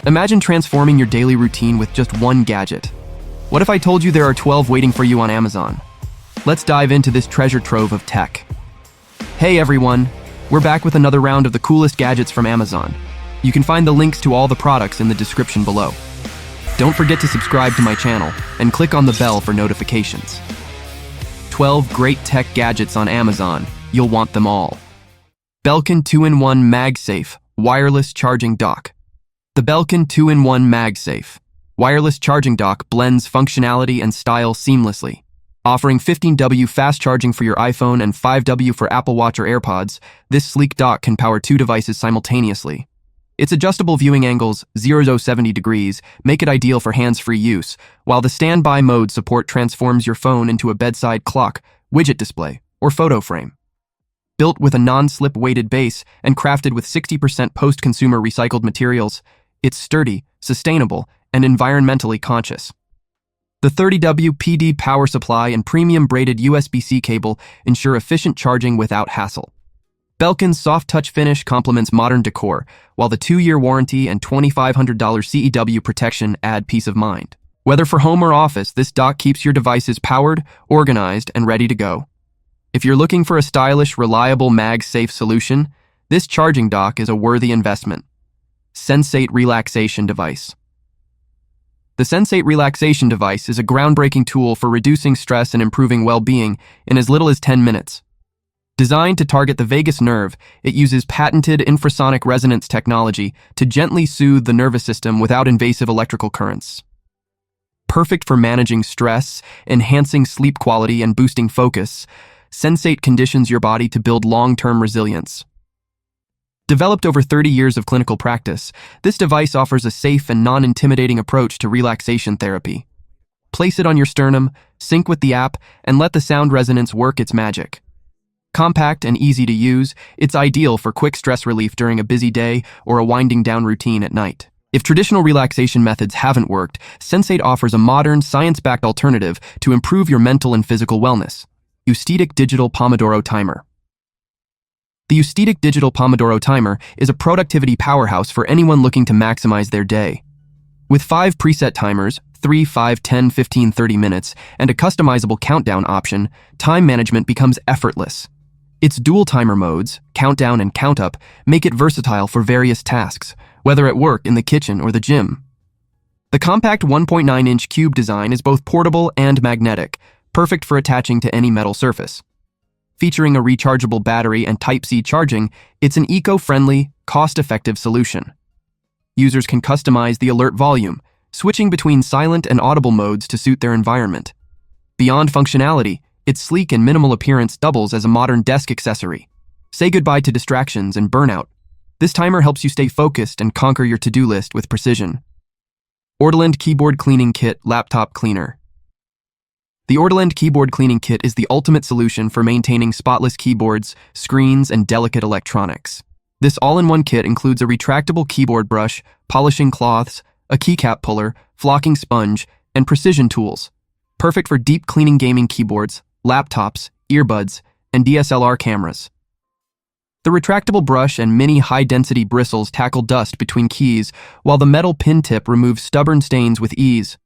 Imagine transforming your daily routine with just one gadget. What if I told you there are 12 waiting for you on Amazon? Let's dive into this treasure trove of tech. Hey everyone, we're back with another round of the coolest gadgets from Amazon. You can find the links to all the products in the description below. Don't forget to subscribe to my channel and click on the bell for notifications. 12 great tech gadgets on Amazon. You'll want them all. Belkin 2-in-1 MagSafe Wireless Charging Dock. The Belkin 2-in-1 MagSafe wireless charging dock blends functionality and style seamlessly. Offering 15W fast charging for your iPhone and 5W for Apple Watch or AirPods, this sleek dock can power two devices simultaneously. Its adjustable viewing angles, 0-70 degrees, make it ideal for hands-free use, while the standby mode support transforms your phone into a bedside clock, widget display, or photo frame. Built with a non-slip weighted base and crafted with 60% post-consumer recycled materials, it's sturdy, sustainable, and environmentally conscious. The 30W PD power supply and premium braided USB-C cable ensure efficient charging without hassle. Belkin's soft touch finish complements modern decor, while the 2-year warranty and $2,500 CEW protection add peace of mind. Whether for home or office, this dock keeps your devices powered, organized, and ready to go. If you're looking for a stylish, reliable MagSafe solution, this charging dock is a worthy investment. Sensate Relaxation Device. The Sensate Relaxation Device is a groundbreaking tool for reducing stress and improving well-being in as little as 10 minutes. Designed to target the vagus nerve, it uses patented infrasonic resonance technology to gently soothe the nervous system without invasive electrical currents. Perfect for managing stress, enhancing sleep quality, and boosting focus, Sensate conditions your body to build long-term resilience. Developed over 30 years of clinical practice, this device offers a safe and non-intimidating approach to relaxation therapy. Place it on your sternum, sync with the app, and let the sound resonance work its magic. Compact and easy to use, it's ideal for quick stress relief during a busy day or a winding down routine at night. If traditional relaxation methods haven't worked, Sensate offers a modern, science-backed alternative to improve your mental and physical wellness. Usteetic Digital Pomodoro Timer. The Usteetic Digital Pomodoro Timer is a productivity powerhouse for anyone looking to maximize their day. With 5 preset timers, 3, 5, 10, 15, 30 minutes, and a customizable countdown option, time management becomes effortless. Its dual timer modes, countdown and count up, make it versatile for various tasks, whether at work, in the kitchen, or the gym. The compact 1.9-inch cube design is both portable and magnetic, perfect for attaching to any metal surface. Featuring a rechargeable battery and Type-C charging, it's an eco-friendly, cost-effective solution. Users can customize the alert volume, switching between silent and audible modes to suit their environment. Beyond functionality, its sleek and minimal appearance doubles as a modern desk accessory. Say goodbye to distractions and burnout. This timer helps you stay focused and conquer your to-do list with precision. Ordilend Keyboard Cleaning Kit Laptop Cleaner. The Ordilend Keyboard Cleaning Kit is the ultimate solution for maintaining spotless keyboards, screens, and delicate electronics. This all-in-one kit includes a retractable keyboard brush, polishing cloths, a keycap puller, flocking sponge, and precision tools. Perfect for deep cleaning gaming keyboards, laptops, earbuds, and DSLR cameras. The retractable brush and mini high-density bristles tackle dust between keys, while the metal pin tip removes stubborn stains with ease.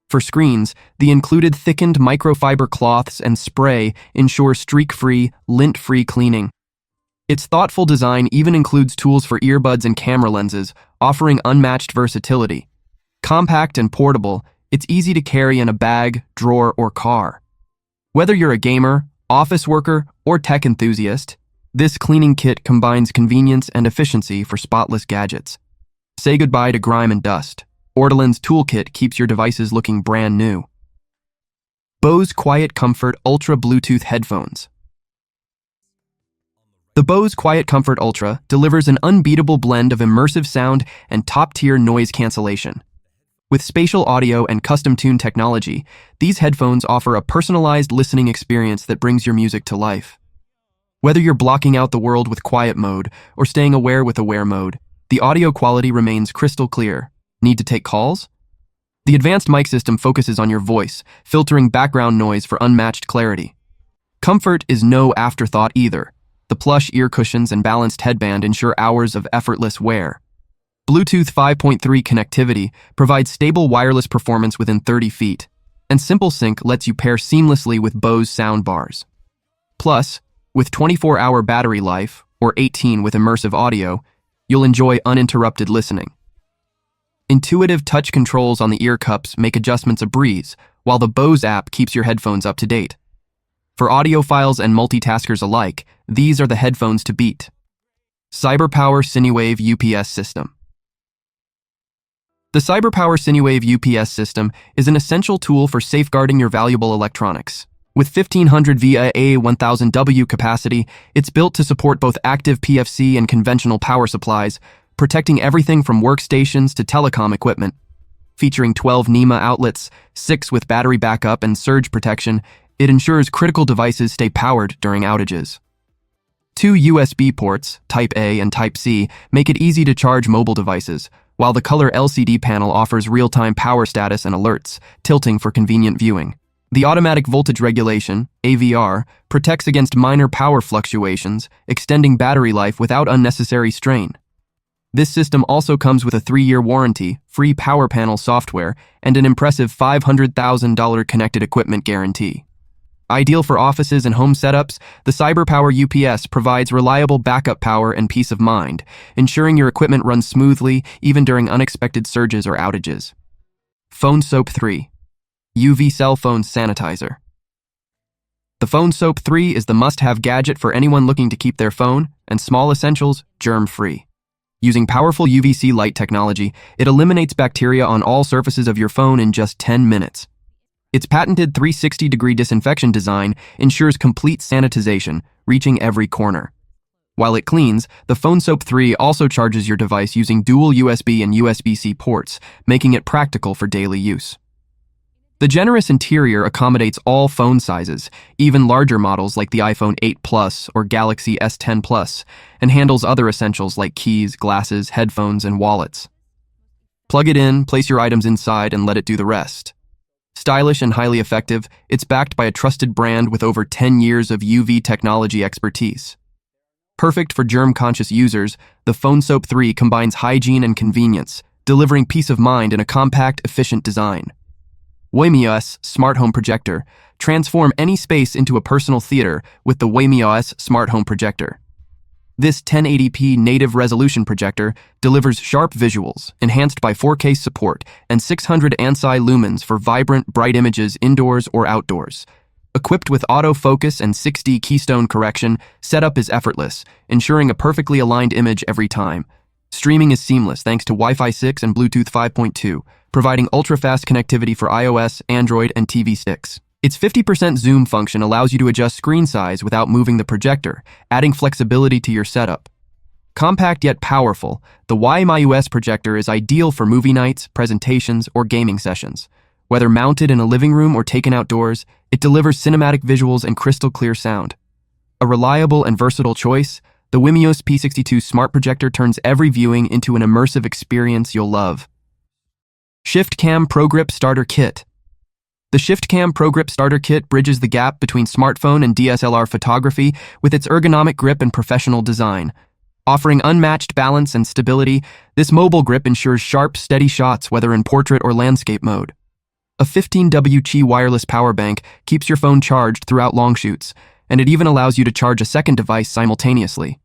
For screens, the included thickened microfiber cloths and spray ensure streak-free, lint-free cleaning. Its thoughtful design even includes tools for earbuds and camera lenses, offering unmatched versatility. Compact and portable, it's easy to carry in a bag, drawer, or car. Whether you're a gamer, office worker, or tech enthusiast, this cleaning kit combines convenience and efficiency for spotless gadgets. Say goodbye to grime and dust. Ordilend's toolkit keeps your devices looking brand new. Bose QuietComfort Ultra Bluetooth Headphones. The Bose QuietComfort Ultra delivers an unbeatable blend of immersive sound and top-tier noise cancellation. With spatial audio and custom-tuned technology, these headphones offer a personalized listening experience that brings your music to life. Whether you're blocking out the world with quiet mode or staying aware with aware mode, the audio quality remains crystal clear. Need to take calls? The advanced mic system focuses on your voice, filtering background noise for unmatched clarity. Comfort is no afterthought either. The plush ear cushions and balanced headband ensure hours of effortless wear. Bluetooth 5.3 connectivity provides stable wireless performance within 30 feet, and Simple Sync lets you pair seamlessly with Bose soundbars. Plus, with 24-hour battery life, or 18 with immersive audio, you'll enjoy uninterrupted listening. Intuitive touch controls on the ear cups make adjustments a breeze, while the Bose app keeps your headphones up to date. For audiophiles and multitaskers alike, these are the headphones to beat. CyberPower Sinewave UPS System. The CyberPower Sinewave UPS system is an essential tool for safeguarding your valuable electronics. With 1500 VIA 1000W capacity, it's built to support both active PFC and conventional power supplies, protecting everything from workstations to telecom equipment. Featuring 12 NEMA outlets, 6 with battery backup and surge protection, it ensures critical devices stay powered during outages. 2 USB ports, Type A and Type C, make it easy to charge mobile devices, while the color LCD panel offers real-time power status and alerts, tilting for convenient viewing. The automatic voltage regulation, AVR, protects against minor power fluctuations, extending battery life without unnecessary strain. This system also comes with a 3-year warranty, free power panel software, and an impressive $500,000 connected equipment guarantee. Ideal for offices and home setups, the CyberPower UPS provides reliable backup power and peace of mind, ensuring your equipment runs smoothly even during unexpected surges or outages. PhoneSoap 3. UV Cell Phone Sanitizer. The PhoneSoap 3 is the must-have gadget for anyone looking to keep their phone and small essentials germ-free. Using powerful UVC light technology, it eliminates bacteria on all surfaces of your phone in just 10 minutes. Its patented 360-degree disinfection design ensures complete sanitization, reaching every corner. While it cleans, the PhoneSoap 3 also charges your device using dual USB and USB-C ports, making it practical for daily use. The generous interior accommodates all phone sizes, even larger models like the iPhone 8 Plus or Galaxy S10 Plus, and handles other essentials like keys, glasses, headphones, and wallets. Plug it in, place your items inside, and let it do the rest. Stylish and highly effective, it's backed by a trusted brand with over 10 years of UV technology expertise. Perfect for germ-conscious users, the PhoneSoap 3 combines hygiene and convenience, delivering peace of mind in a compact, efficient design. WiMiUS Smart Home Projector. Transform any space into a personal theater with the WiMiUS Smart Home Projector. This 1080p native resolution projector delivers sharp visuals, enhanced by 4K support and 600 ANSI lumens for vibrant, bright images indoors or outdoors. Equipped with autofocus and 6D keystone correction, setup is effortless, ensuring a perfectly aligned image every time. Streaming is seamless thanks to Wi-Fi 6 and Bluetooth 5.2, providing ultra-fast connectivity for iOS, Android, and TV sticks. Its 50% zoom function allows you to adjust screen size without moving the projector, adding flexibility to your setup. Compact yet powerful, the WiMiUS projector is ideal for movie nights, presentations, or gaming sessions. Whether mounted in a living room or taken outdoors, it delivers cinematic visuals and crystal clear sound. A reliable and versatile choice, the WiMiUS P62 Smart Projector turns every viewing into an immersive experience you'll love. ShiftCam ProGrip Starter Kit. The ShiftCam ProGrip Starter Kit bridges the gap between smartphone and DSLR photography with its ergonomic grip and professional design. Offering unmatched balance and stability, this mobile grip ensures sharp, steady shots whether in portrait or landscape mode. A 15W Qi wireless power bank keeps your phone charged throughout long shoots, and it even allows you to charge a second device simultaneously.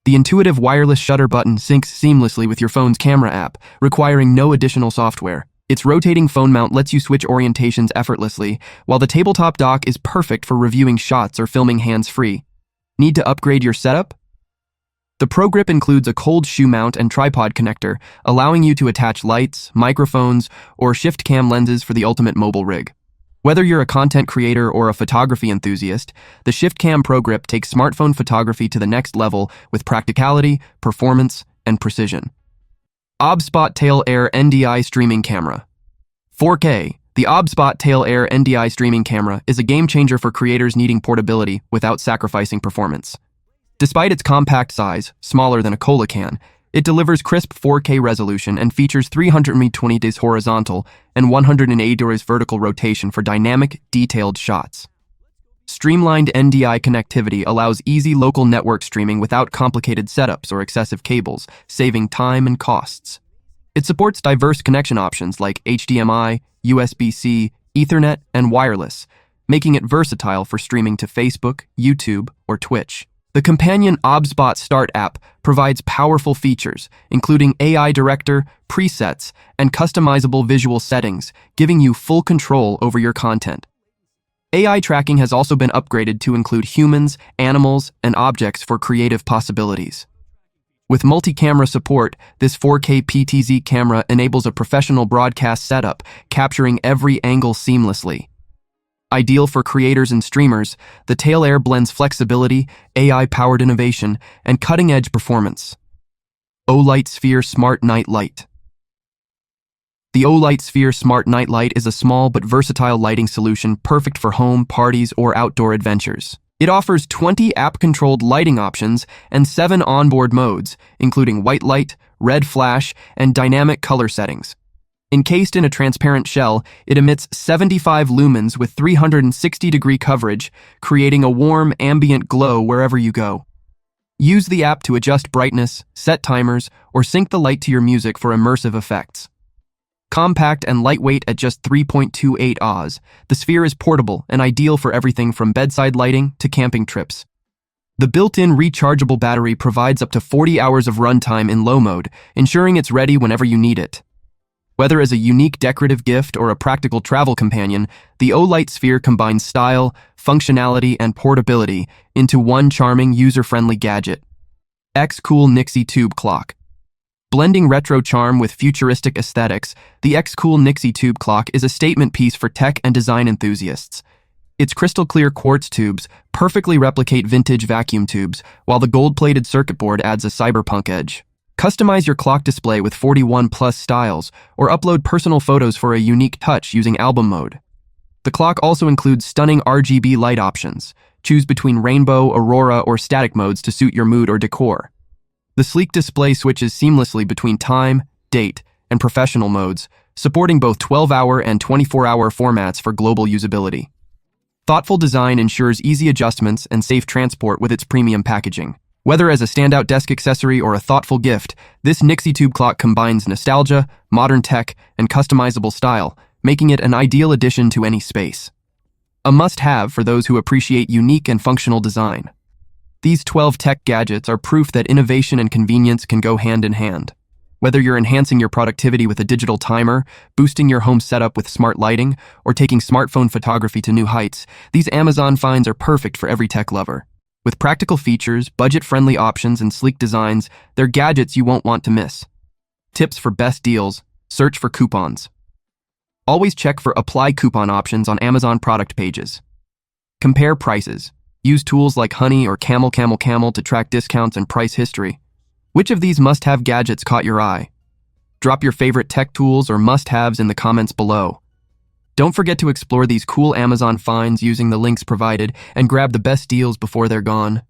The intuitive wireless shutter button syncs seamlessly with your phone's camera app, requiring no additional software. Its rotating phone mount lets you switch orientations effortlessly, while the tabletop dock is perfect for reviewing shots or filming hands-free. Need to upgrade your setup? The ProGrip includes a cold shoe mount and tripod connector, allowing you to attach lights, microphones, or ShiftCam lenses for the ultimate mobile rig. Whether you're a content creator or a photography enthusiast, the ShiftCam ProGrip takes smartphone photography to the next level with practicality, performance, and precision. OBS Spot Tail Air NDI Streaming Camera. 4K. The OBS Spot Tail Air NDI streaming camera is a game-changer for creators needing portability without sacrificing performance. Despite its compact size, smaller than a cola can, it delivers crisp 4K resolution and features 320 degrees horizontal and 180 degrees vertical rotation for dynamic, detailed shots. Streamlined NDI connectivity allows easy local network streaming without complicated setups or excessive cables, saving time and costs. It supports diverse connection options like HDMI, USB-C, Ethernet, and wireless, making it versatile for streaming to Facebook, YouTube, or Twitch. The companion OBSBOT Start app provides powerful features, including AI director, presets, and customizable visual settings, giving you full control over your content. AI tracking has also been upgraded to include humans, animals, and objects for creative possibilities. With multi-camera support, this 4K PTZ camera enables a professional broadcast setup, capturing every angle seamlessly. Ideal for creators and streamers, the Tail Air blends flexibility, AI-powered innovation, and cutting-edge performance. OLIGHT Sphere Smart Night Light. The OLIGHT Sphere Smart Night Light is a small but versatile lighting solution perfect for home, parties, or outdoor adventures. It offers 20 app-controlled lighting options and 7 onboard modes, including white light, red flash, and dynamic color settings. Encased in a transparent shell, it emits 75 lumens with 360-degree coverage, creating a warm, ambient glow wherever you go. Use the app to adjust brightness, set timers, or sync the light to your music for immersive effects. Compact and lightweight at just 3.28 Oz, the Sphere is portable and ideal for everything from bedside lighting to camping trips. The built-in rechargeable battery provides up to 40 hours of runtime in low mode, ensuring it's ready whenever you need it. Whether as a unique decorative gift or a practical travel companion, the OLIGHT Sphere combines style, functionality, and portability into one charming, user-friendly gadget. XCool Nixie Tube Clock. Blending retro charm with futuristic aesthetics, the XCool Nixie Tube Clock is a statement piece for tech and design enthusiasts. Its crystal-clear quartz tubes perfectly replicate vintage vacuum tubes, while the gold-plated circuit board adds a cyberpunk edge. Customize your clock display with 41+ styles, or upload personal photos for a unique touch using album mode. The clock also includes stunning RGB light options. Choose between rainbow, aurora, or static modes to suit your mood or decor. The sleek display switches seamlessly between time, date, and professional modes, supporting both 12-hour and 24-hour formats for global usability. Thoughtful design ensures easy adjustments and safe transport with its premium packaging. Whether as a standout desk accessory or a thoughtful gift, this Nixie Tube Clock combines nostalgia, modern tech, and customizable style, making it an ideal addition to any space. A must-have for those who appreciate unique and functional design. These 12 tech gadgets are proof that innovation and convenience can go hand in hand. Whether you're enhancing your productivity with a digital timer, boosting your home setup with smart lighting, or taking smartphone photography to new heights, these Amazon finds are perfect for every tech lover. With practical features, budget-friendly options, and sleek designs, they're gadgets you won't want to miss. Tips for best deals: search for coupons. Always check for apply coupon options on Amazon product pages. Compare prices. Use tools like Honey or Camel to track discounts and price history. Which of these must-have gadgets caught your eye? Drop your favorite tech tools or must-haves in the comments below. Don't forget to explore these cool Amazon finds using the links provided and grab the best deals before they're gone.